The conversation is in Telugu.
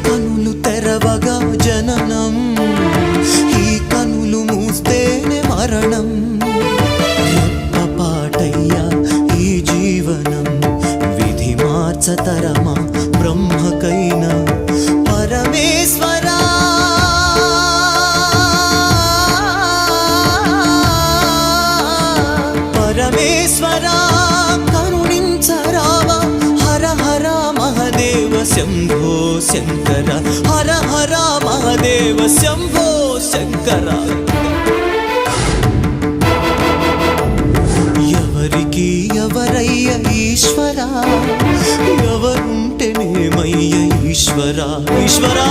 కనులు తెరవగా జననం, ఈ కనులు మూస్తేనే మరణం. రెప్పపాటయ్యా ఈ జీవనం, విధి మార్చతరమా బ్రహ్మకైనా. పరమేశ్వరా పరమేశ్వరా కరుణించరావా. హర హర మహదేవ శంభో శంకర, హర హర మహదేవ శంభో శంకర. ఎవరికి ఎవరయ్య ఈశ్వరా, ఎవరుంటేనేమయ్య ఈశ్వరా ఈశ్వరా.